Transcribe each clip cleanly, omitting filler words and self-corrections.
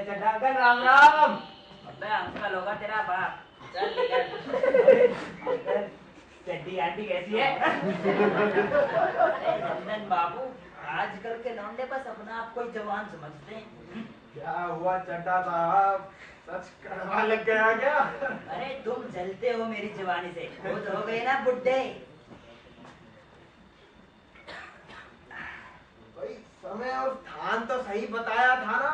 Chadha uncle Ram Ram. अबे uncle होगा तेरा बाप, चल निकल। चड्डी आंटी कैसी है? अरे नंदन बाबू, आजकल के लौंडे बस अपना आप को ही जवान समझते हैं। क्या हुआ चड्ढा साहब, सच कड़वा लग गया क्या? अरे तुम जलते हो मेरी जवानी से, खुद हो गए ना बुड्ढे। भाई समय और स्थान तो सही बताया था ना,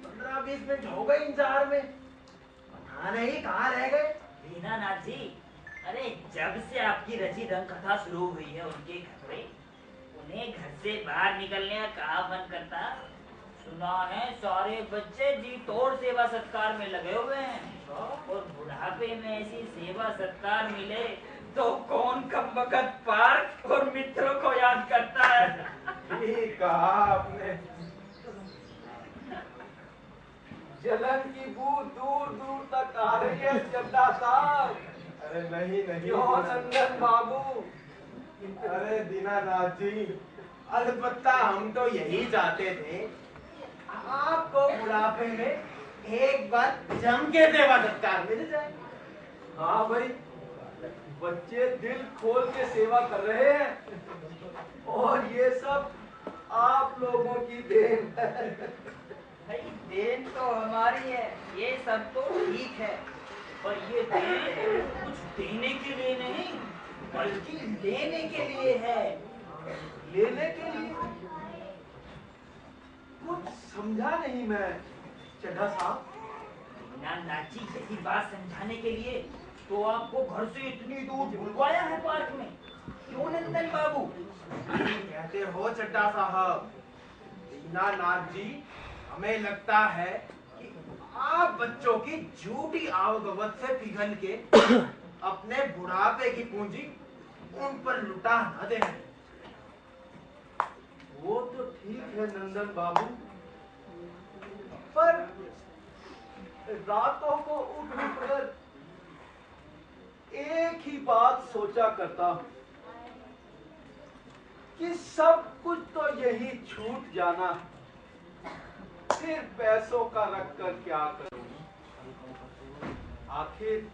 15-20 मिनट हो गए इंतजार में, पता नहीं कहाँ रह गए। दीनानाथ जी, अरे जब से आपकी रची रंग कथा शुरू हुई है उनके घर पे, उन्हें घर से बाहर निकलने का कहाँ मन करता। सुना है सारे बच्चे जी तोड़ सेवा सत्कार में लगे हुए हैं, और बुढ़ापे में ऐसी सेवा सत्कार मिले तो कौन कमबख्त पार्क और मित्रों को याद करता है। ठीक कहा आपने, जलन की बू दूर दूर तक आ रही है चड्ढा साहब। अरे नहीं नहीं क्यों नंदन बाबू? अरे दीनानाथ जी, अलबत्ता हम तो यही चाहते थे, आपको बुढ़ापे में एक बार जम के सेवा सत्कार मिल जाए। हाँ भाई, बच्चे दिल खोल के सेवा कर रहे हैं, और ये सब आप लोगों की देन है। भाई देन तो हमारी है, ये सब तो ठीक है, पर ये देन कुछ देने के लिए नहीं बल्कि लेने के लिए है। लेने के लिए? कुछ समझा नहीं मैं चड्ढा साहब। नाची यही बात समझाने के लिए तो आपको घर से इतनी दूर बुलवाया है पार्क में, क्यों नंदन बाबू? कहते हो चड्ढा साहब, दीनानाथ जी, हमें लगता है कि आप बच्चों की झूठी आवगवत से पिघल के अपने बुढ़ापे की पूंजी उन पर लुटा न दें। वो तो ठीक है नंदन बाबू, पर रातों को उठ कर एक ही बात सोचा करता हूं कि सब कुछ तो यही छूट जाना, फिर पैसों का रख कर क्या करूं? आखिर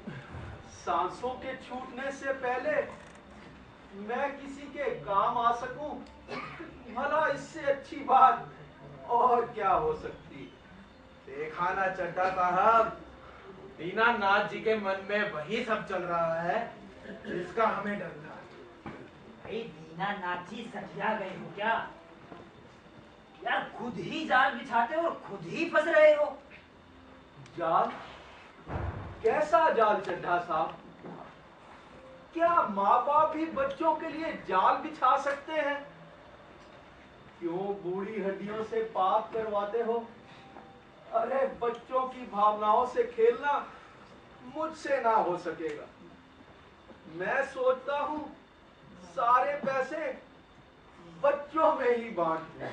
सांसों के छूटने से पहले मैं किसी के काम आ सकूं, भला इससे अच्छी बात और क्या हो सकती? देखा ना चड्ढा साहब, दीनानाथ जी के मन में वही सब चल रहा है जिसका हमें डर था। भाई दीनानाथ जी सठिया गए हो क्या यार? खुद ही जाल बिछाते हो और खुद ही फंस रहे हो। जाल? कैसा जाल चड्ढा साहब? क्या माँ बाप भी बच्चों के लिए जाल बिछा सकते हैं? क्यों बूढ़ी हड्डियों से पाप करवाते हो? अरे बच्चों की भावनाओं से खेलना मुझसे ना हो सकेगा। मैं सोचता हूँ सारे पैसे बच्चों में ही बांट दूं।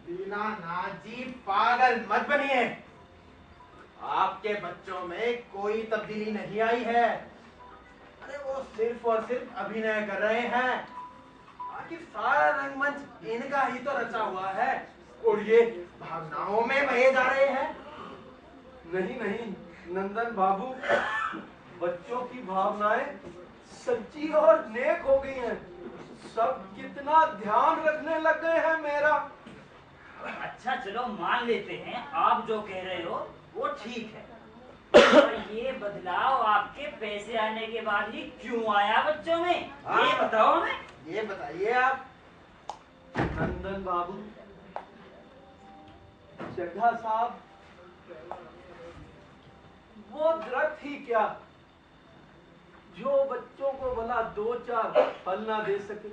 दीनानाथ जी पागल मत बनिए, आपके बच्चों में कोई तब्दीली नहीं आई है। अरे वो सिर्फ और सिर्फ अभिनय कर रहे हैं, आखिर सारा रंगमंच इनका ही तो रचा हुआ है, और ये भावनाओं में बहे जा रहे हैं। नहीं नहीं नंदन बाबू, बच्चों की भावनाएं सच्ची और नेक हो गई हैं। सब कितना ध्यान रखने लग गए हैं मेरा। अच्छा चलो मान लेते हैं, आप जो कह रहे हो वो ठीक है, पर ये बदलाव आपके पैसे आने के बाद ही क्यों आया बच्चों में, ये बताओ हमें। ये बताइए आप। नंदन बाबू, चड्ढा साहब, वो दरख्त ही क्या जो बच्चों को भला 2-4 फल ना दे सके?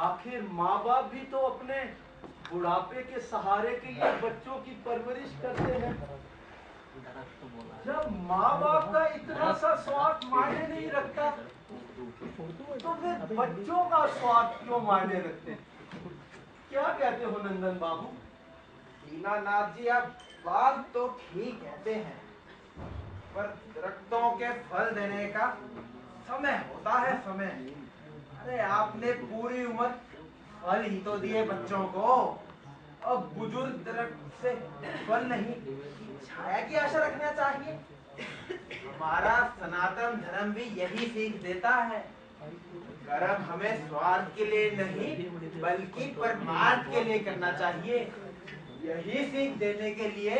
आखिर माँ बाप भी तो अपने बुढ़ापे के सहारे के लिए बच्चों की परवरिश करते हैं। जब माँ बाप का इतना सा स्वार्थ मायने नहीं रखता, तो फिर बच्चों का स्वार्थ क्यों मायने रखते हैं? क्या कहते हो नंदन बाबू? दीनानाथ जी, आप बात तो ठीक कहते हैं, पर दरख्तों के फल देने का समय होता है, समय। अरे आपने पूरी उम्र फल ही तो दिए बच्चों को, अब बुजुर्ग दरख्त से फल नहीं, छाया की आशा रखना चाहिए। हमारा सनातन धर्म भी यही सीख देता है। कर्म हमें स्वार्थ के लिए नहीं बल्कि परमार्थ के लिए करना चाहिए। यही सीख देने के लिए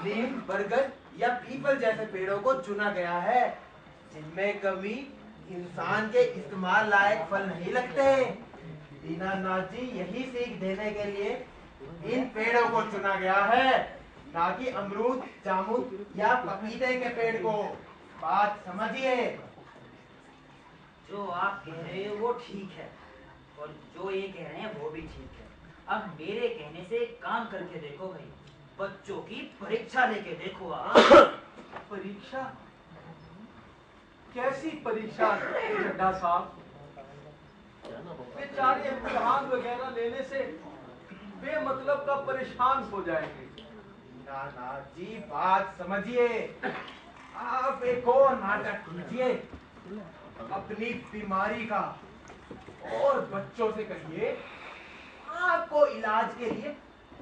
नीम, बरगद या पीपल जैसे पेड़ों को चुना गया है, जिनमें कभी इंसान के इस्तेमाल लायक फल नहीं लगते। दीनानाथ जी यही सीख देने के लिए इन पेड़ों को चुना गया है, ना कि अमरूद, जामुन या पपीते के पेड़ को। बात समझिए। जो आप कह रहे हो वो ठीक है और जो ये कह रहे हैं वो भी ठीक है। अब मेरे कहने से काम करके देखो भाई, बच्चों की परीक्षा लेके देखो आप। परीक्षा? कैसी परीक्षा चड्ढा साहब? बेचारे इम्तिहान वगैरह लेने से बेमतलब का परेशान हो जाएंगे। दीनानाथ जी बात समझिए। आप एक और नाटक कीजिए अपनी बीमारी का और बच्चों से कहिए आपको इलाज के लिए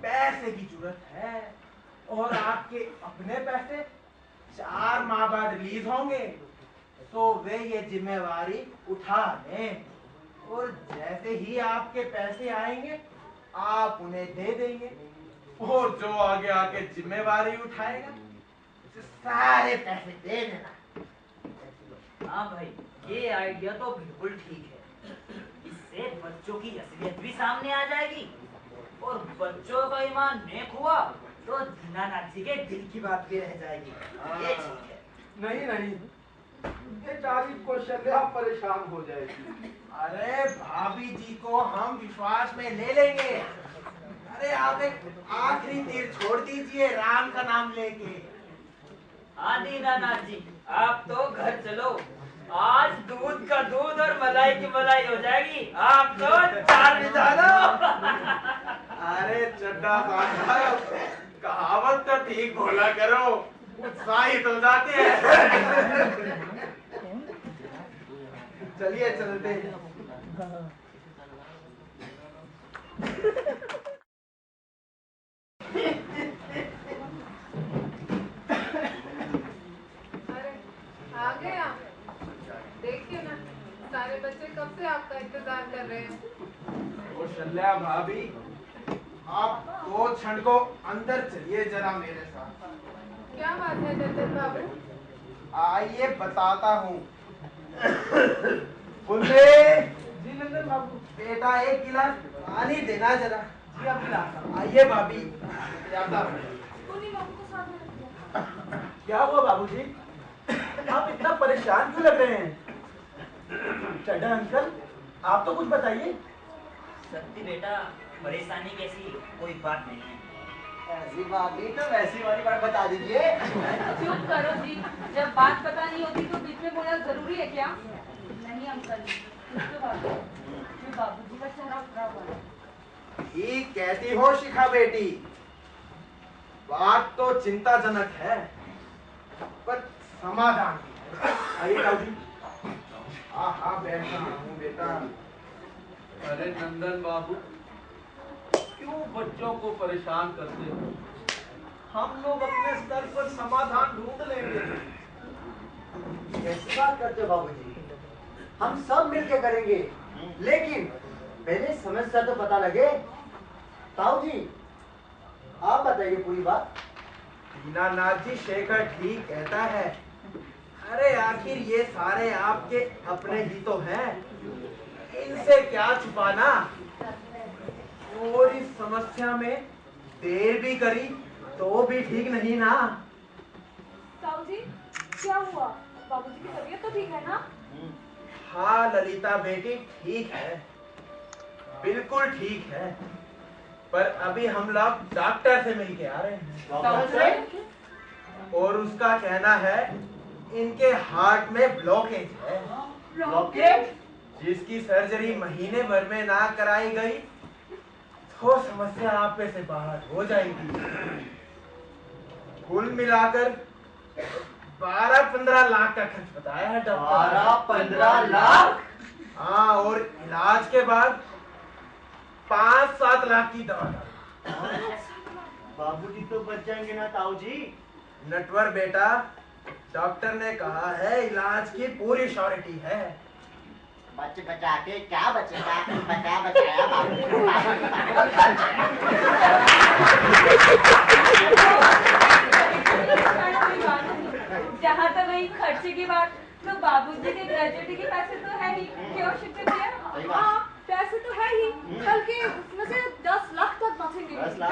पैसे की जरूरत है और आपके अपने पैसे 4 माह बाद रिलीज होंगे, तो वे ये जिम्मेवारी उठा लें और जैसे ही आपके पैसे आएंगे आप उन्हें दे देंगे और जो आगे आके जिम्मेवारी उठाएगा उसे सारे पैसे दे देना। हाँ भाई, ये आइडिया तो बिल्कुल ठीक है। इससे बच्चों की असलियत भी सामने आ जाएगी और बच्चों का ईमान नेक हुआ तो दीनानाथ जी के दिल की बात भी रह जाएगी। ये ठीक है। नहीं नहीं, बेचारी कौशल्या परेशान हो जाएगी। अरे भाभी जी को हम विश्वास में ले लेंगे। अरे आप एक आखिरी तीर छोड़ दीजिए राम का नाम लेके। हाँ दीनानाथ जी, आप तो घर चलो। आज दूध का दूध और मलाई की मलाई हो जाएगी। आप तो चाल बिछा दो। अरे चड्ढा साहब, कहावत तो ठीक बोला करो, उत्साहित हो जाते हैं। चलिए चलते हैं। अरे आ गए आप? देखिए ना, सारे बच्चे कब से आपका इंतजार कर रहे हैं। कौशल्या भाभी, आप 2 क्षण को अंदर चलिए जरा मेरे साथ। क्या बात है नंदन बाबू? आइए बताता हूँ। फुल्ले जी नंदन बाबू। बेटा एक गिलास पानी देना जरा। जी अब गिलास। आइए भाभी, ज्यादा उन्हीं बाबू को साथ में रखिए। क्या हुआ बाबूजी? आप इतना परेशान क्यों लग रहे हैं? चड्ढा अंकल, आप तो कुछ बताइए। सत्य बेटा, परेशानी कैसी कोई बात नहीं है। ऐसी बात नहीं तो वैसी वाली बात बता दीजिए। चुप करो जी, जब बात पता नहीं होती तो बीच में बोलना जरूरी है क्या? नहीं अंकल, बाबूजी का चेहरा उतरा हुआ है। ठीक कहती हो शिखा बेटी, बात तो चिंताजनक है पर समाधान भी है। आइए बाबूजी। हाँ हाँ बैठा हूँ बेटा। अरे नंदन बाबू, क्यों बच्चों को परेशान करते हो? हम लोग अपने स्तर पर समाधान ढूंढ लेंगे। कैसी बात करते हो बाबूजी? हम सब मिलके करेंगे, लेकिन पहले समस्या तो पता लगे। ताऊ जी, आप बताइए पूरी बात। दीनानाथ जी, शेखर ठीक कहता है। अरे आखिर ये सारे आपके अपने ही तो हैं, इनसे क्या छुपाना। और इस समस्या में देर भी करी तो भी ठीक नहीं ना। ताऊ जी, क्या हुआ? बाबूजी की तबीयत तो ठीक है ना? हाँ ललिता बेटी, ठीक है, बिल्कुल ठीक है, पर अभी हम लोग डॉक्टर से मिलके आ रहे हैं। डॉक्टर? और उसका कहना है इनके हार्ट में ब्लॉकेज है। ब्लॉकेज? जिसकी सर्जरी महीने भर में ना कराई गई तो समस्या आप पे से बाहर हो जाएगी। कुल मिलाकर 12-15 लाख का खर्च बताया है डॉक्टर। 12-15 लाख? हाँ, और इलाज के बाद 5-7 लाख की दवा। बाबूजी तो बच जाएंगे ना ताऊ जी? नटवर बेटा, डॉक्टर ने कहा है इलाज की पूरी श्योरिटी है। बच बचा के क्या बचेगा? बचा बचाया जहाँ तक वही खर्चे की बात, तो बाबूजी के ग्रेजुएटी के पैसे तो है ही, क्यों शिक्षक भैया? हाँ, पैसे तो है ही, बल्कि उसमें से 10 लाख तक बचेंगे। 10 लाख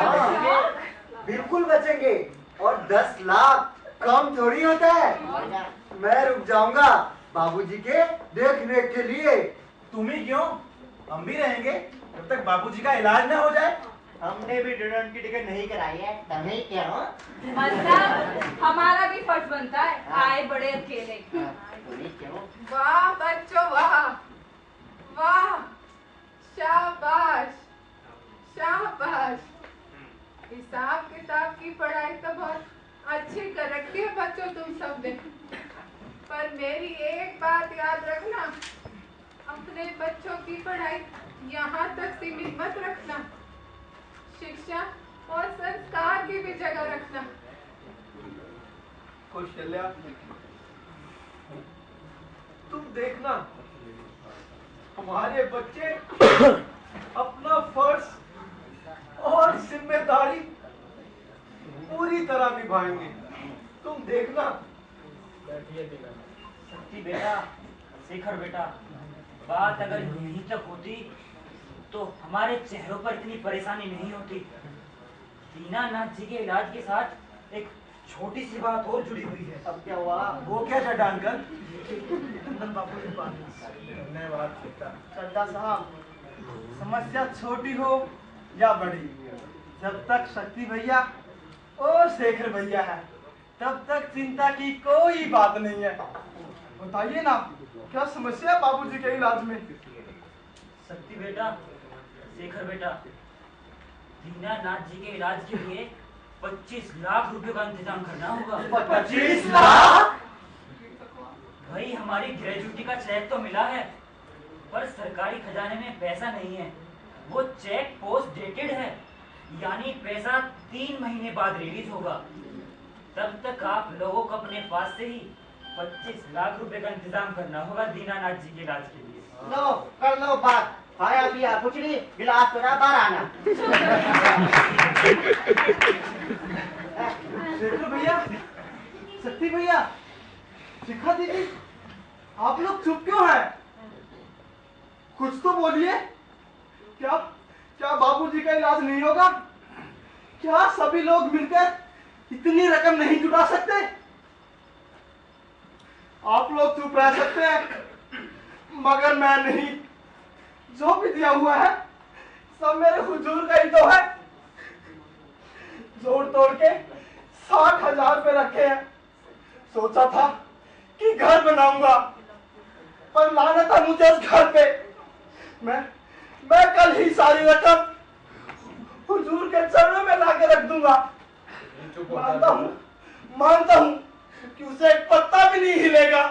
बिल्कुल बचेंगे, और 10 लाख कम थोड़ी होता है। मैं रुक जाऊंगा बाबूजी के देखने के लिए। तुम ही क्यों, हम भी रहेंगे जब तक बाबूजी का इलाज ना हो जाए। हमने भी रिटर्न की टिकट नहीं कराई है, तुम्हें क्या? मतलब हमारा भी फर्ज बनता है, आए बड़े अकेले। तुम्हें क्यों? वाह बच्चों वाह, वाह, शाबाश, शाबाश। हिसाब किताब की पढ़ाई तो बहुत अच्छी कर रखी है बच्चों तुम सब ने, पर मेरी एक बात याद रखना, अपने बच्चों की पढ़ाई यहाँ तक सीमित मत रखना, शिक्षा और संस्कार की भी जगह रखना। कौशल्या, तुम देखना, हमारे बच्चे अपना फर्ज और जिम्मेदारी पूरी तरह निभाएंगे। तुम देखना। सच्ची बेटा, शेखर बेटा, बात अगर यहीं तक होती तो हमारे चेहरों पर इतनी परेशानी नहीं होती। दीनानाथ जी के इलाज के साथ एक छोटी सी बात और जुड़ी हुई है। अब क्या हुआ? वो क्या चड्डा अंकल? धन्यवाद बेटा। चड्डा साहब, समस्या छोटी हो या बड़ी, जब तक शक्ति भैया और शेखर भैया है तब तक चिंता की कोई बात नहीं है। बताइए ना, क्या समस्या है बाबूजी के इलाज में? शक्ति बेटा, शेखर बेटा, दीनानाथ जी के इलाज के लिए 25 लाख रुपए का इंतजाम करना होगा। 25 लाख? भाई, हमारी ग्रेजुएटी का चेक तो मिला है, पर सरकारी खजाने में पैसा नहीं है। वो चेक पोस्ट डेटेड है, यानी पैसा 3 महीने बाद रिलीज होगा। तब तक आप लोगों को अपने पास से ही 25 लाख रुपए का इंतजाम करना होगा दीनानाथ जी के इलाज के लिए। लो, कर लो बात। खाया पिया कुछ नहीं, गिलास तो ना बाहर आना। शेखर भैया, शक्ति भैया, शिखा दीदी, आप लोग चुप क्यों हैं? कुछ तो बोलिए। क्या क्या बाबूजी का इलाज नहीं होगा? क्या सभी लोग मिलकर इतनी रकम नहीं जुटा सकते? आप लोग चुप रह सकते हैं, मगर मैं नहीं। जो भी दिया हुआ है सब मेरे हुजूर का ही तो है। जोड़ तोड़ के 60,000 रुपए रखे हैं। सोचा था कि घर बनाऊंगा, पर लाना था मुझे इस घर पे। मैं कल ही सारी रकम हुजूर के चरणों में लाके रख दूंगा। मानता हूँ कि उसे एक पत्ता भी नहीं हिलेगा,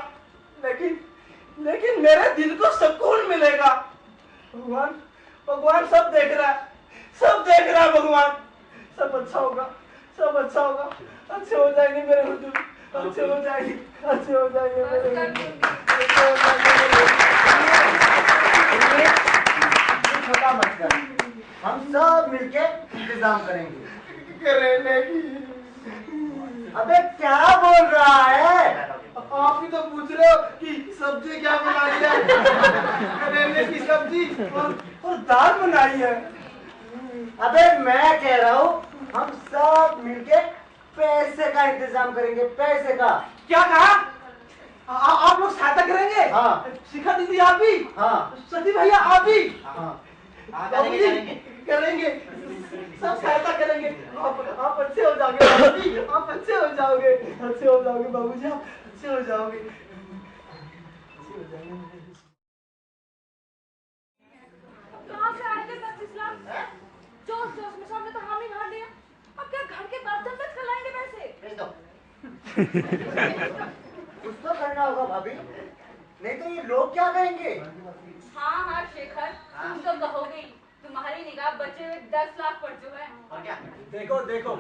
लेकिन मेरे दिल को सुकून मिलेगा। भगवान सब देख रहा है, सब देख रहा है भगवान। सब अच्छा होगा, सब अच्छा होगा। अच्छे हो जाएंगे मेरे हुजूर, अच्छे हो जाएंगे, अच्छे हो जाएंगे मेरे छोटा मत कर, हम सब मिलके इंतजाम करेंगे। अबे क्या बोल रहा है? आप ही तो पूछ रहे हो कि सब्जी क्या बनाई है। करेले की सब्जी और दाल बनाई है। अबे मैं कह रहा हूँ हम सब मिलके पैसे का इंतजाम करेंगे, पैसे का। क्या कहा? आप लोग सहायता करेंगे? हाँ। शिखा दीदी आप भी? हाँ। सती भैया आप भी? हाँ। करेंगे, सब सहायता करेंगे। आप अच्छे हो जाओगे बाबूजी, आप अच्छे हो जाओगे, अच्छे हो जाओगे बाबूजी, आप अच्छे हो जाओगे, अच्छे हो जाएंगे। कहाँ से आए थे 25 लाख? जोश में सबने तो हामी भर दिया। अब क्या घर के बर्तन तक खिलाएंगे पैसे? भेज दो। कुछ तो करना होगा भाभी, नहीं तो ये लोग क्या कहेंगे? हाँ शेखर, तुम तो कहोगे ही। तुम्हारी निगाह बचे हुए 10 लाख पर जो है। और क्या? देखो देखो,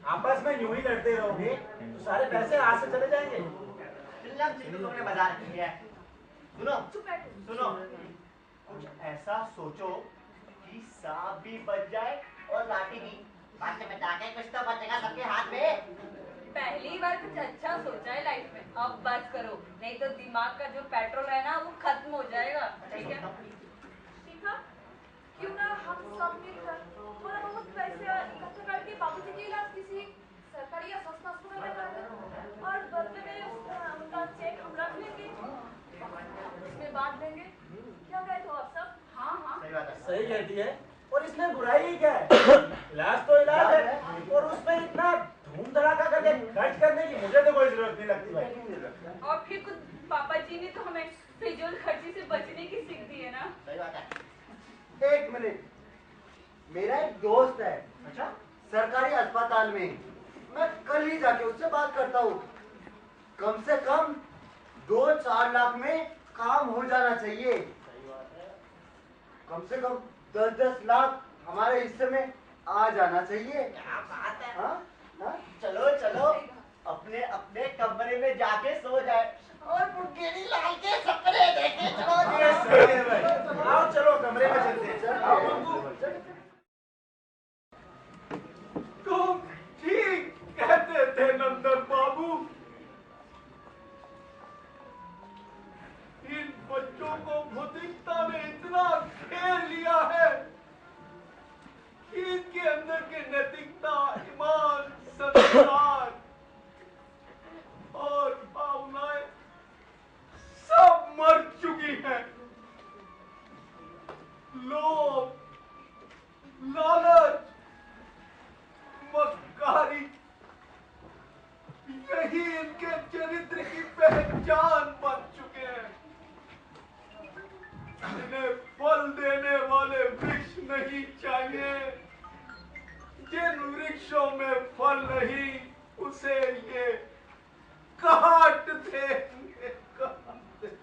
आपस में यूं ही लड़ते रहोगे तो सारे पैसे हाथ से चले जाएंगे। फिल्म सी तो तुमने मजा रखी है। सुनो चुप बैठो। सुनो, कुछ ऐसा सोचो कि सांप भी बच जाए और लाठी भी। बात में जाके कुछ तो बचेगा सबके हाथ में। पहली बार कुछ अच्छा सोचा है लाइफ में, अब बस करो, नहीं तो दिमाग का जो पेट्रोल है ना वो खत्म हो जाएगा। ठीक है? शिखा, क्यों ना हम सब मिलकर थोड़ा बहुत पैसे इकट्ठा करके बाबूजी के इलाज किसी सरकारी या संस्था अस्पताल में करा दें और बदले में उनका चेक हम रख लेंगे, उसमें बांट देंगे। क्या कहते हो आप सब? हाँ हाँ सही बात है। सही कहती है, और इसमें बुराई ही क्या है? इलाज तो इलाज है, और उसमें इतना धूम धड़ाका करके खर्च करने की मुझे तो कोई जरूरत नहीं लगती भाई। और फिर खुद पापा जी ने तो हमें फिजूल खर्ची से बचने की सीख दी है ना। सही बात है। एक मिनट, मेरा एक दोस्त है अच्छा, सरकारी अस्पताल में, मैं कल ही जाके उससे बात करता हूँ। कम से कम 2-4 लाख में काम हो जाना चाहिए। सही बात है। कम से कम 10-10 लाख हमारे हिस्से में आ जाना चाहिए। क्या बात है। हाँ? हाँ? चलो चलो, अपने अपने कमरे में जाके सो जाए और मुंगेरी लाल के सपने देखे। चलो ये सही है भाई, आओ चलो कमरे में चलते हैं। आओ बंकू। तुम ठीक कहते थे नंदन बाबू, इन बच्चों को भौतिकता में इतना घेर लिया है कि इनके अंदर के नैतिकता, ईमान, संस्कार और भावनाएं सब मर चुकी हैं। लोभ, लालच, मक्कारी, यही इनके चरित्र की पहचान बन चुके हैं। इन्हें फल देने वाले वृक्ष नहीं चाहिए। जिन वृक्षों में फल नहीं, उसे ये काट देंगे, काट देंगे।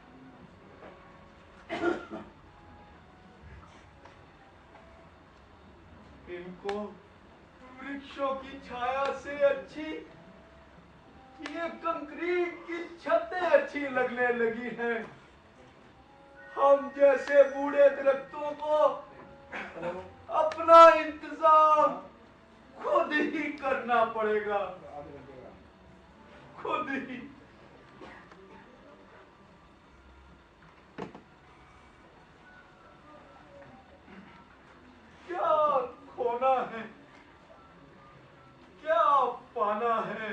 इनको वृक्षों की छाया से अच्छी ये कंक्रीट की छतें अच्छी लगने लगी हैं। हम जैसे बूढ़े दरख्तों को अपना इंतजाम खुद ही करना पड़ेगा, खुद ही। क्या खोना है, क्या पाना है,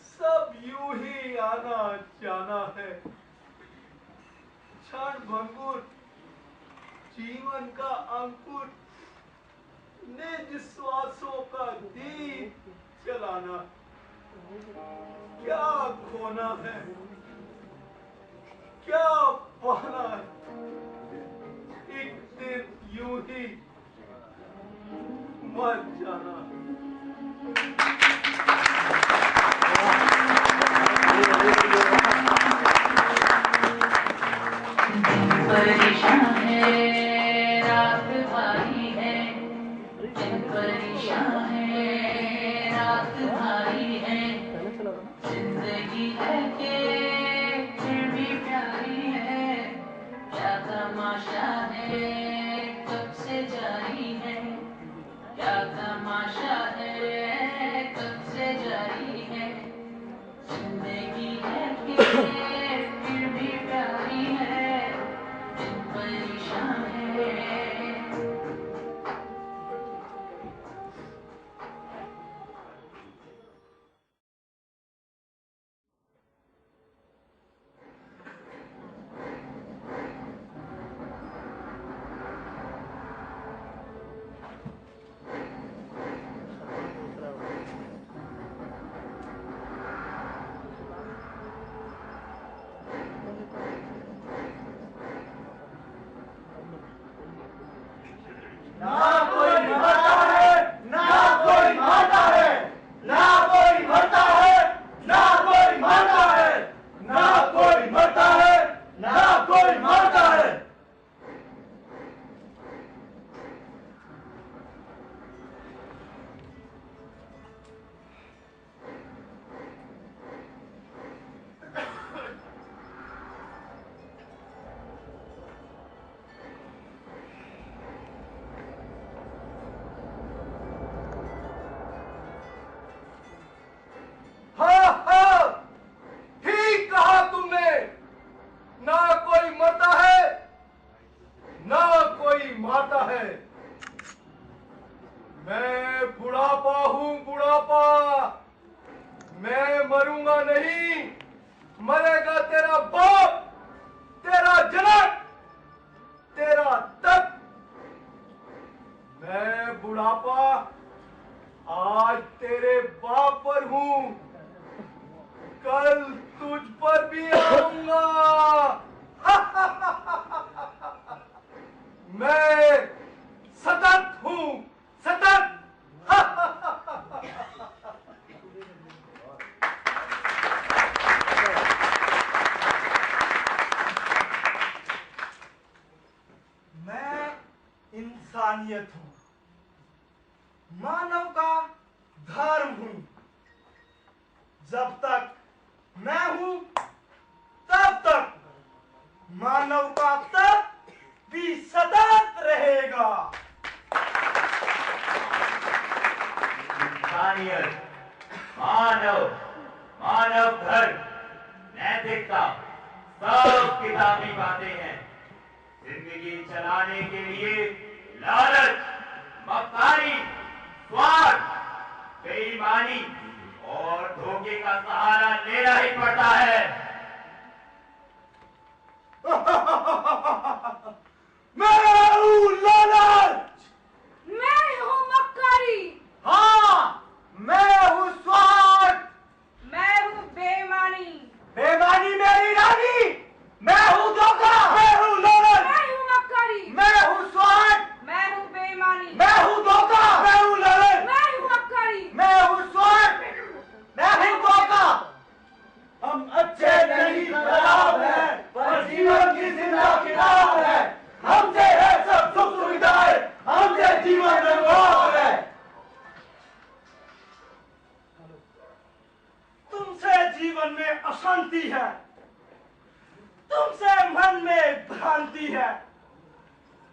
सब यूं ही आना जाना है। क्षण भंगुर जीवन का अंकुर, निज श्वासों का दीप जलाना। क्या खोना है, क्या पाना है, एक दिन यूं ही मर जाना। परेशान है रात भारी है, परेशान है रात भारी है, जिंदगी है के फिर भी प्यारी है, क्या तमाशा है कब से जारी है, क्या तमाशा मैं मरूंगा नहीं, मरेगा तेरा बाप, तेरा जनक, तेरा तक। मैं बुढ़ापा आज तेरे बाप पर हूं, कल तुझ पर भी आऊंगा। मैं सतत हूं, सतत। मैं इंसानियत हूं, मानव का धर्म हूं। जब तक मैं हूं तब तक मानव का तर्क भी सतत रहेगा। इंसानियत, मानव, मानव धर्म, नैतिकता सब किताबी बातें हैं। जिंदगी चलाने के लिए लालच, मक्कारी, स्वार्थ, बेईमानी और धोखे का सहारा लेना ही पड़ता है। मैं हूं लालच, मैं हूँ मक्कारी, हाँ, मैं हूँ स्वार्थ, मैं हूँ बेईमानी, बेईमानी मेरी रानी। मैं हूं धोखा, मैं हूं लालच, मैं हूँ मक्कारी, मैं हूँ स्वार्थ, मैं हूँ बेईमानी, मैं हूं धोखा, मैं हूं लालच, मैं हूँ मक्कारी, मैं हूँ स्वार्थ, मैं हूँ धोखा। हम अच्छे नहीं खराब है, पर जीवन की जिंदा किताब है। हमसे है सब सुख सुविधाएं, हमसे जीवन रंगोर है। तुमसे जीवन में अशांति है, तुमसे मन में भ्रांति है।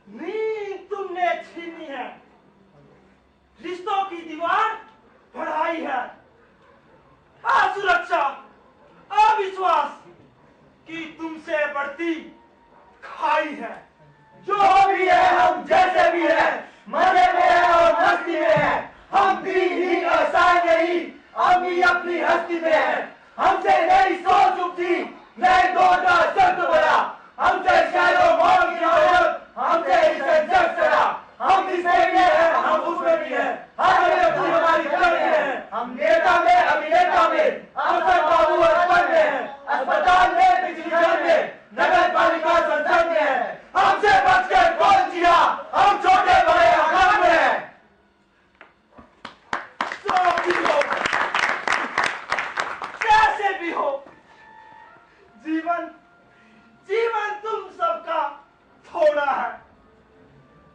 नींद तुमने छीनी है, रिश्तों की दीवार बढ़ाई है। असुरक्षा, अविश्वास की तुमसे बढ़ती खाई है। जो भी है हम जैसे भी है, मजे में है और मस्ती में है। हम दीन आसान नहीं, हम ही अपनी हस्ती में है। हमसे नई सोच उठी, नए दौर का शब्द बना। हमसे शहरों मौत की औरत, हमसे इसे जग चढ़ा। हम इसमें भी है, हम उसमें भी है, हमें अपनी हमारी जड़ में है। हम नेता में, अभिनेता में, अफसर बाबू अर्पण में है, अस्पताल में, बिजली घर में, नगर पालिका संसद में है। हमसे बचकर कौन जिया, हम छोटे बड़े आकार में है। जो भी हो, कैसे भी हो, जीवन जीवन तुम सबका थोड़ा है।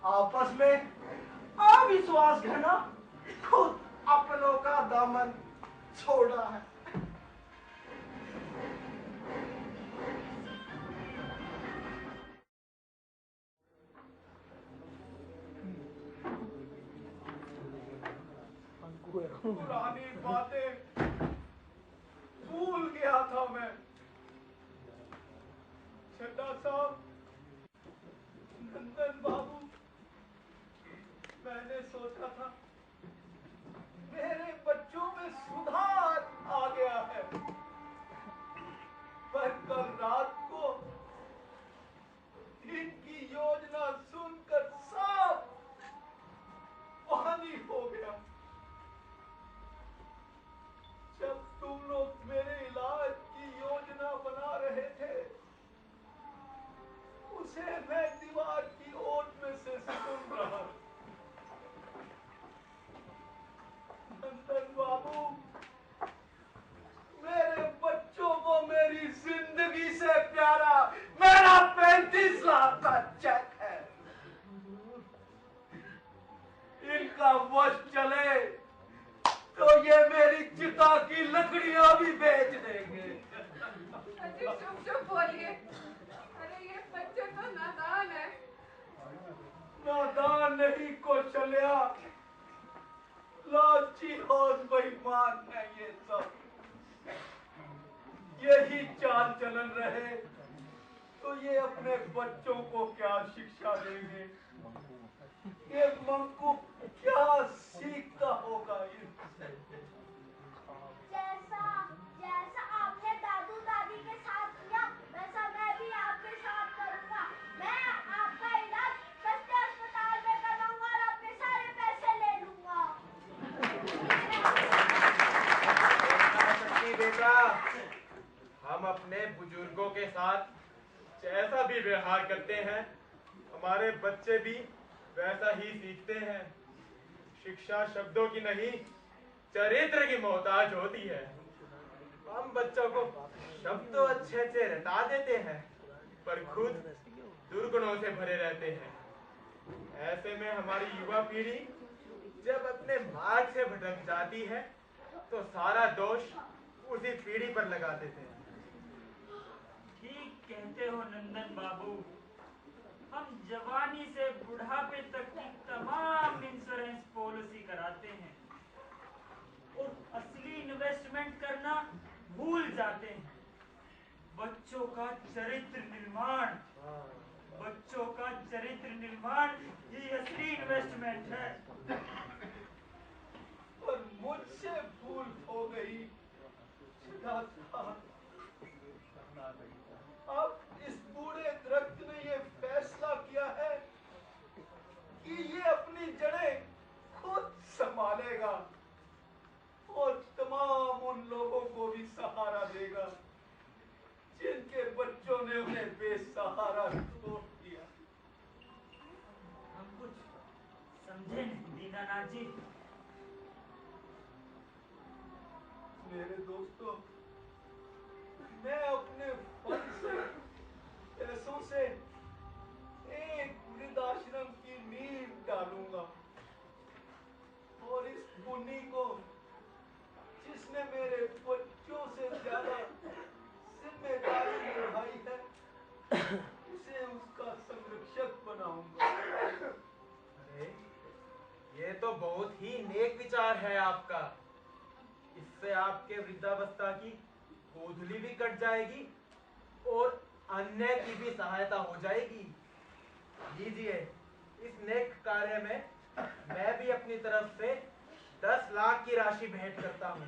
आपस में अविश्वास घना, खुद अपनों का दामन छोड़ा है। पुरानी बातें भूल गया था मैं। चड्ढा साहब, नंदन बाबू, मैंने सोचा था मेरे बच्चों में सुधार आ गया है, पर कल रात को इनकी योजना सुनकर साफ पानी हो गया। जब तुम लोग मेरे इलाज की योजना बना रहे थे, उसे मैं दीवार की ओट में से सुन रहा। नंदन बाबू, मेरे बच्चों को मेरी जिंदगी से प्यारा मेरा 35 लाख का चेक है। इनका वश चले तो ये मेरी चिता की लकड़ियां भी बेच देंगे। अजी चुप चुप बोलिए। अरे ये बच्चे तो नादान है। नादान नहीं कौशल्या, लालची और बेईमान है ये सब। यही चाल चलन रहे तो ये अपने बच्चों को क्या शिक्षा देंगे? ये मंकू क्या सीखता होगा इनसे? जैसा बेटा, हम अपने बुजुर्गों के साथ जैसा भी व्यवहार करते हैं, हमारे बच्चे भी वैसा ही सीखते हैं। शिक्षा शब्दों की नहीं, चरित्र की मोहताज होती है। हम बच्चों को शब्द तो अच्छे अच्छे रटा देते हैं, पर खुद दुर्गुणों से भरे रहते हैं। ऐसे में हमारी युवा पीढ़ी जब अपने मार्ग से भटक जाती है, तो सारा दोष उसी पीढ़ी पर लगा देते हैं। ठीक कहते हो नंदन बाबू। हम जवानी से बुढ़ापे तक की तमाम इंश्योरेंस पॉलिसी कराते हैं और असली इन्वेस्टमेंट करना भूल जाते हैं। बच्चों का चरित्र निर्माण, बच्चों का चरित्र निर्माण ही असली इन्वेस्टमेंट है। और मुझसे भूल हो गई। अब इस बूढ़े दरख्त ने ये फैसला किया है कि ये अपनी जड़ें खुद संभालेगा और तमाम उन लोगों को भी सहारा देगा जिनके बच्चों ने उन्हें बेसहारा छोड़ दिया। हम कुछ समझे नहीं दीनानाथ जी। मेरे दोस्तों, मैं अपने फंड से, पैसों से एक वृद्धाश्रम की नींव डालूंगा और इस पुण्य को, जिसने मेरे बच्चों से ज्यादा जिम्मेदारी निभाई है, उसे उसका संरक्षक बनाऊंगा। अरे, ये तो बहुत ही नेक विचार है आपका। इससे आपके वृद्धावस्था की गोधुली भी कट जाएगी और अन्य की भी सहायता हो जाएगी। लीजिए, इस नेक कार्य में मैं भी अपनी तरफ से 10 लाख की राशि भेंट करता हूँ।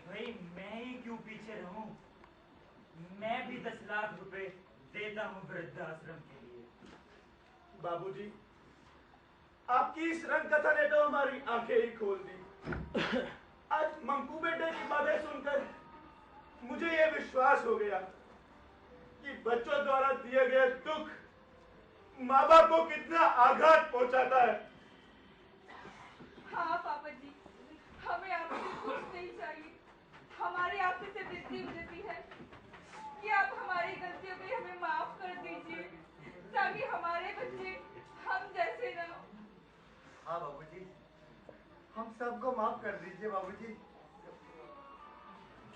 भाई मैं ही क्यों पीछे रहूं? मैं भी 10 लाख रुपए देता हूँ वृद्धाश्रम के लिए। बाबूजी, आपकी इस रंग कथा ने तो हमारी आंखें ही खोल दी। आज मंकू बेटे की बातें सुनकर मुझे यह विश्वास हो गया कि बच्चों द्वारा दिए गए दुख माँ बाप को कितना आघात पहुंचाता है। हाँ पापा जी, हमें आपसे कुछ नहीं चाहिए। हमारी आपसे से विनती है कि आप हमारी गलतियों पे हमें माफ कर दीजिए, ताकि हमारे बच्चे हम जैसे न हो। हाँ बाबूजी, हम सबको माफ कर दीजिए बाबूजी।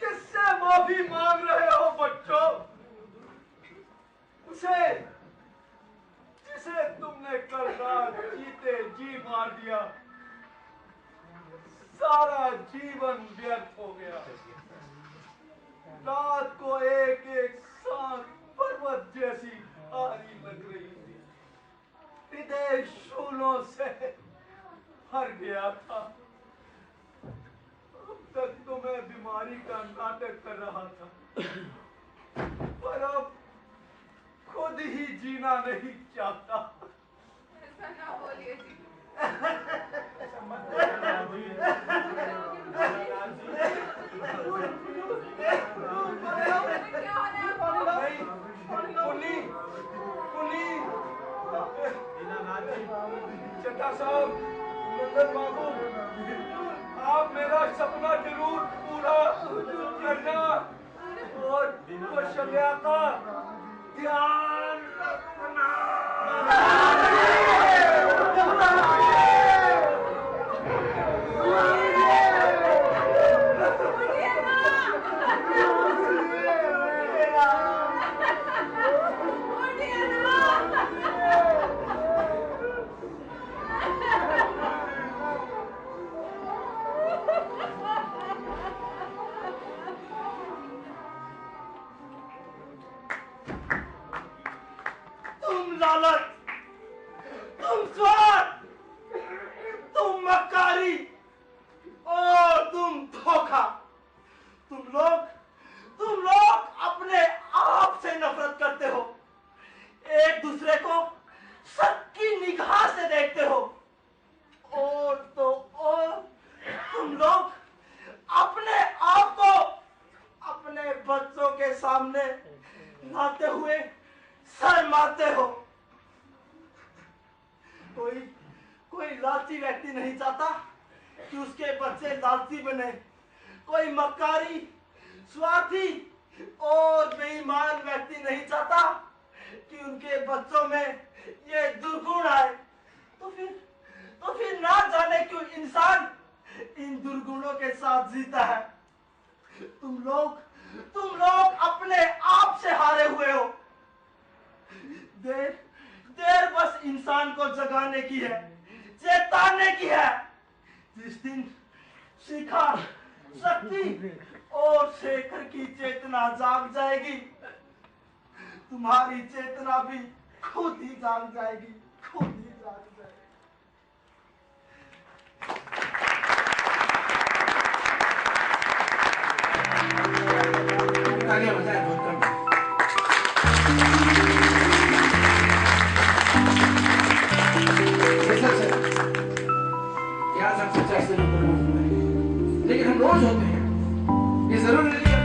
किससे माफी मांग रहे हो बच्चों? उसे जिसे तुमने कल रात जीते जी मार दिया। सारा जीवन व्यर्थ हो गया। रात को एक एक सांस पर्वत जैसी भारी लग रही थी। हृदय शूलों से भर गया था। अब तक तो मैं बीमारी का नाटक कर रहा था, पर अब खुद ही जीना नहीं चाहता। ऐसा ना बोलिए जी। क्या हो रहा है आपको? चट्टा साहब, नंदन बाबू, आप मेरा सपना जरूर पूरा करना और कौशल्या का ध्यान रखना। तुम लालच, तुम स्वार्थ, तुम मक्कारी और तुम धोखा, तुम लोग अपने आप से नफरत करते हो, एक दूसरे को सबकी निगाह से देखते हो, और तो और तुम लोग अपने आप को सामने लाते हुए शर्माते हो। कोई लालची व्यक्ति नहीं चाहता कि उसके बच्चे लालची बने। कोई मक्कारी, स्वार्थी और बेईमान व्यक्ति नहीं चाहता कि उनके बच्चों में ये दुर्गुण आए। तो फिर ना जाने क्यों इंसान इन दुर्गुणों के साथ जीता है। तुम लोग अपने आप से हारे हुए हो। देर बस इंसान को जगाने की है, चेताने की है। जिस दिन शिखा, शक्ति और शेखर की चेतना जाग जाएगी, तुम्हारी चेतना भी खुद ही जाग जाएगी, खुद ही जाग जाएगी। आगे बताए बहुत कम। क्या सब सच्चाई से लेकिन हम रोज होते हैं, ये जरूर नहीं है।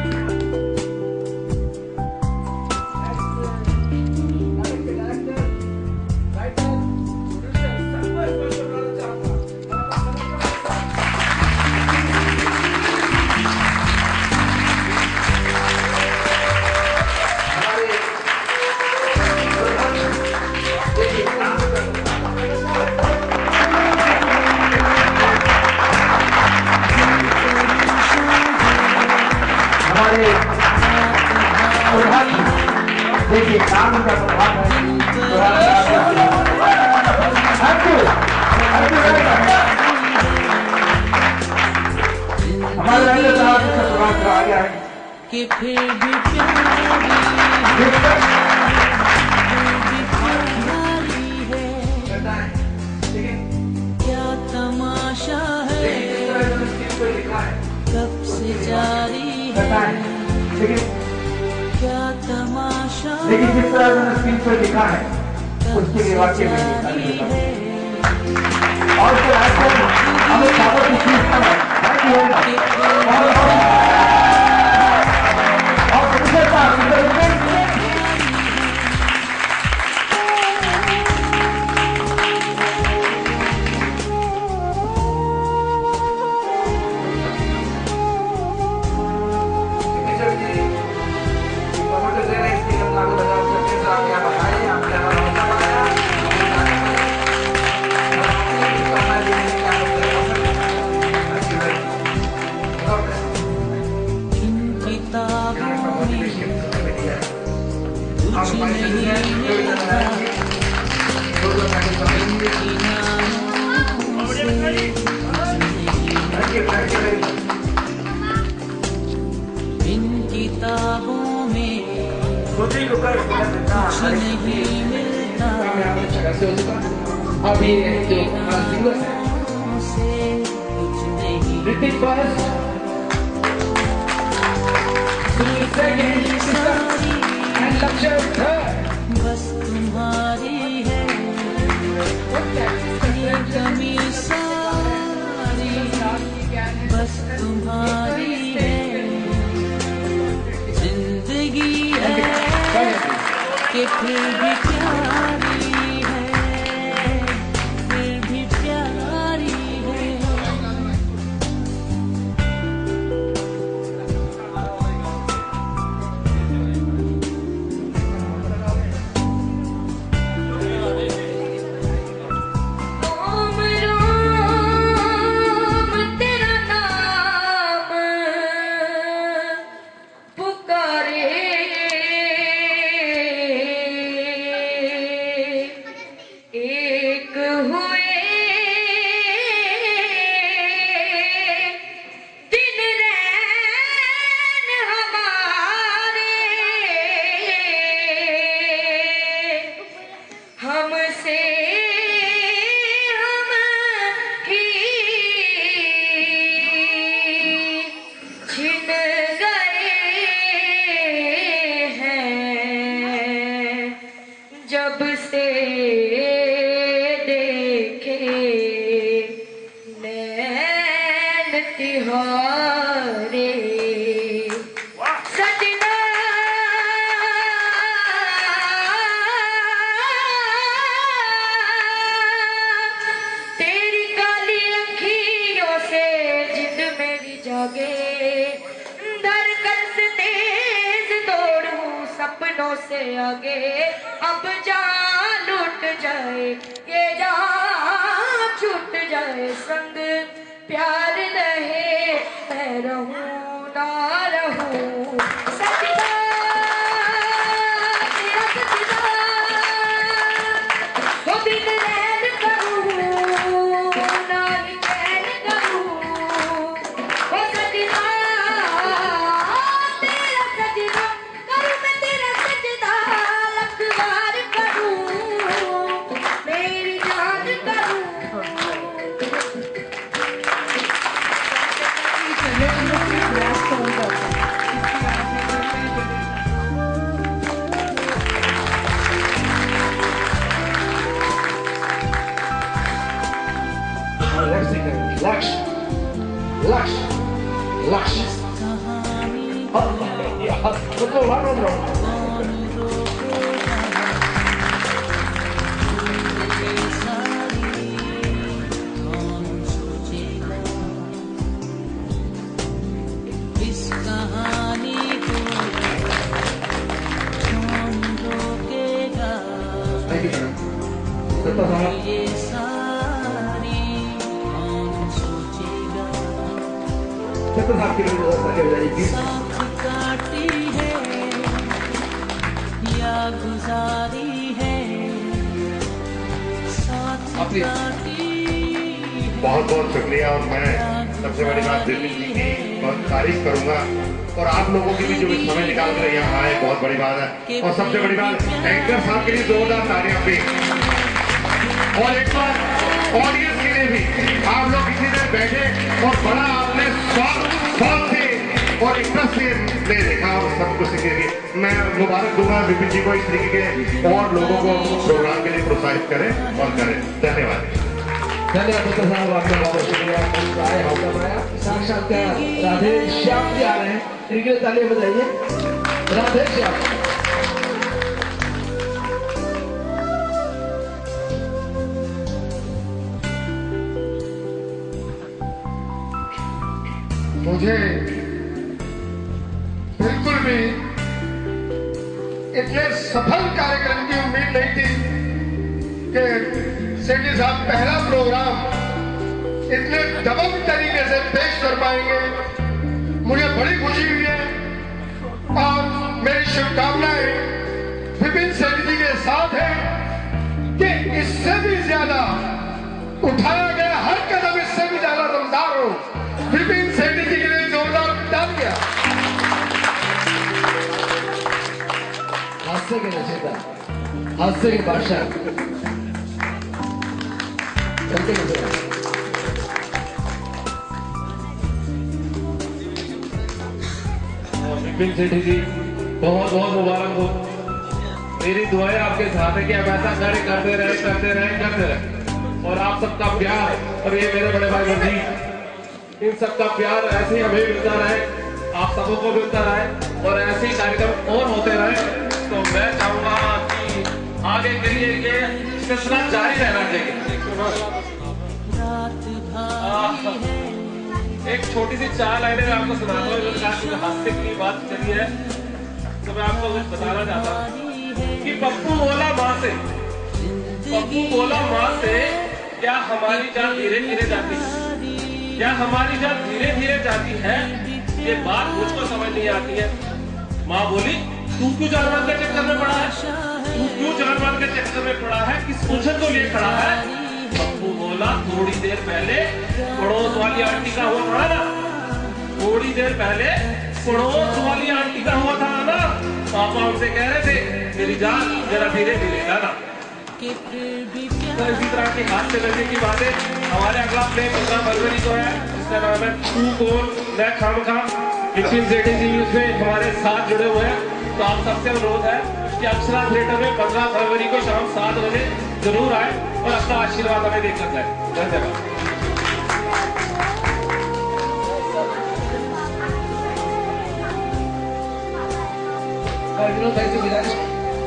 देखिए काम का प्रभाव है। हमारे राज्य साहब का प्रभाव आ गया है कि फिर भी प्यारी है, क्या तमाशा है, कब से जारी है, क्या तमाशा। लेकिन जिस तरह मैंने स्क्रीन पर लिखा है उसके लिए वाक्य में और हमें खबर की चीज इन किताबों में कुछ नहीं मिलता, अभी जो सिंगर्स है कुछ नहीं Hrithik first, Sunil second and लक्ष्य थर्ड। बस तुम्हारी है ये कमी सारी, बस तुम्हारी है जिंदगी है कि फिर भी प्यारी है, फिर भी प्यारी है। रोम रोम तेरा नाम पुकारे, एक हुए दिन रैन हमारे, हमसे हम ही छिन गए हैं, जब से देखे नैन तिहारे। सजना धड़कन से तेज दौड़ूं सपनों से आगे, अब जान लुट जाए ये जान छूट जाए, संग प्यार रहे मैं रहूं ना रहूं, सजदा तेरा सजदा वो दिन रैन करूं ना ही चैन करूं, वो सजदा तेरा सजदा करूं मैं तेरा सजदा, लख बार करूं मेरी जान करूं। Lux. Lux. Lux. इस कहानी को कौन रोकेगा, ये सारी कौन सोचेगा, साथ काटी है या गुजारी है, साथ काटी बहुत बहुत शुक्रिया। और मैं सबसे बड़ी बात विपिन जी की बहुत तारीफ करूंगा, और आप लोगों की भी जो समय निकाल कर यहाँ आए बहुत बड़ी बात है। और सबसे बड़ी बात एंकर साहब के लिए जोरदार तालियां भी, और एक बार ऑडियंस के लिए भी। आप लोग किसी देर बैठे और बड़ा आपने शौक से और इंटरेस्ट से देखा और सब कुछ सीखेंगे। मैं मुबारक दूंगा विपिन जी को इस तरीके के और लोगों को प्रोग्राम के लिए प्रोत्साहित करें और करें। धन्यवाद। धन्यवाद डॉक्टर साहब, आपका बहुत शुक्रिया। आए हौका पाया साक्षात्कार राधे श्याम जी आ रहे हैं, इनके लिए तालियां बजाइए। राधे श्याम। मुझे बिल्कुल भी इतने सफल कार्यक्रम की उम्मीद नहीं थी कि सेठी साहब पहला प्रोग्राम इतने दबंग तरीके से पेश कर पाएंगे। मुझे बड़ी खुशी हुई है और मेरी शुभकामनाएं विपिन सेठी जी के साथ है कि इससे भी ज्यादा उठाया गया हर कदम इससे भी ज्यादा दमदार हो। विपिन सेठी जी के लिए जोरदार तालियां। हास्य के रचयिता, हास्य के बादशाह, चलते नजर विपिन सेठी जी बहुत बहुत मुबारक हो। मेरी दुआएं आपके साथ है कि आप ऐसा कार्य करते रहे और आप सबका प्यार और ये मेरे बड़े भाई जी, इन सबका प्यार ऐसे ही हमें मिलता रहे, आप सबों को मिलता रहे और ऐसे ही कार्यक्रम और होते रहे। तो मैं चाहूंगा कि आगे के लिए ये सिलसिला जारी रहना चाहिए। एक छोटी सी 4 लाइनें मैं आपको सुनाता हूँ। हास्य की बात चली है तो मैं आपको कुछ बताना चाहता हूँ कि पप्पू बोला माँ से, पप्पू बोला माँ से, क्या हमारी जान धीरे धीरे जाती है, क्या हमारी जान धीरे धीरे जाती है, ये बात मुझको समझ नहीं आती है। माँ बोली तू क्यों जानवर के चक्कर में पड़ा है, तू क्यों जानवर के चक्कर में पड़ा है, किस उलझन को लिए खड़ा है। पप्पू बोला थोड़ी देर पहले पड़ोस वाली आंटी का हुआ था ना, थोड़ी देर पहले पड़ोस वाली आंटी का हुआ था ना। पापा उनसे कह रहे थे मेरी जान जरा धीरे धीरे जाना। तो इसी तरह की हास्य करने की बातें हमारे अगला प्ले 15 फरवरी को है, जिसका नाम है तू कौन मैं खामखा। विपिन सेठी जी उसमें हमारे साथ जुड़े हुए हैं, तो आप सबसे अनुरोध है कि अप्सरा थिएटर में 15 फरवरी को शाम 7 बजे जरूर आए और अपना आशीर्वाद हमें देकर जाए। धन्यवाद।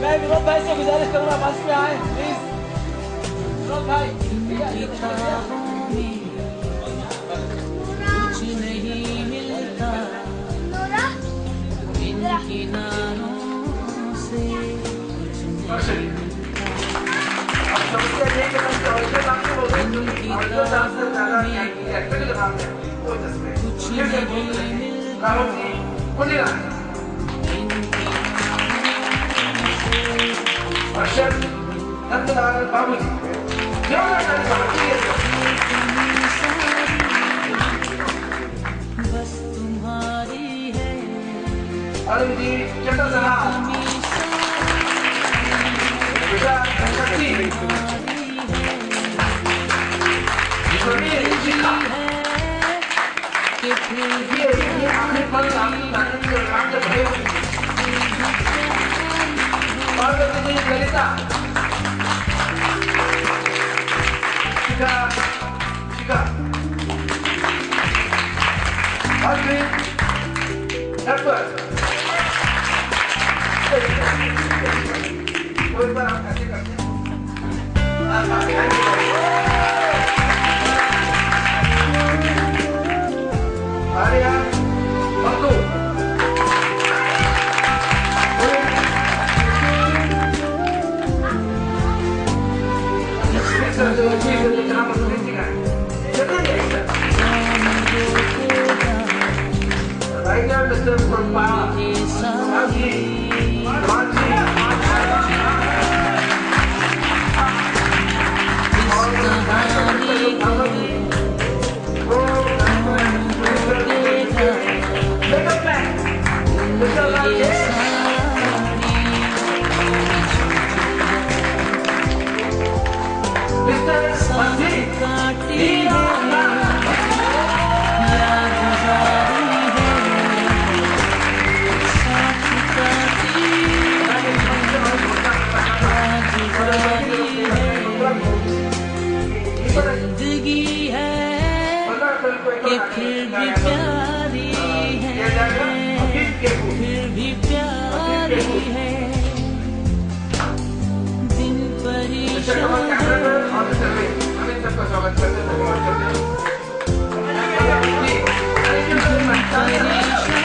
मैं विनोद भाई से गुजारिश करूंगा बस में आए प्लीज। विनोद भाई कुछ नहीं मिलता किनारों से कुछ नहीं अब समस्या ये है कि हम ऑडियो डांस बोल रहे हैं, ऑडियो डांस से ज्यादा एक्टिंग का नाम है वो जिसमें कुछ फिर से बोल रहे हैं राहुल जी बोलिए अक्षर नंदलाल बाबू जी जोरदार तालियां बस तुम्हारी है अरुण जी चंद्र साहब बेटा शक्ति ये आखिरी पल आपकी ताकत के काम से भरे हुए और ललिता शिखा शिखा और कोई बार आप ऐसे करते हैं अरे यार बंदू right now Mr. जिंदगी है कि फिर भी प्यारी है, फिर भी प्यारी है। दिन परेशान दिन परेशान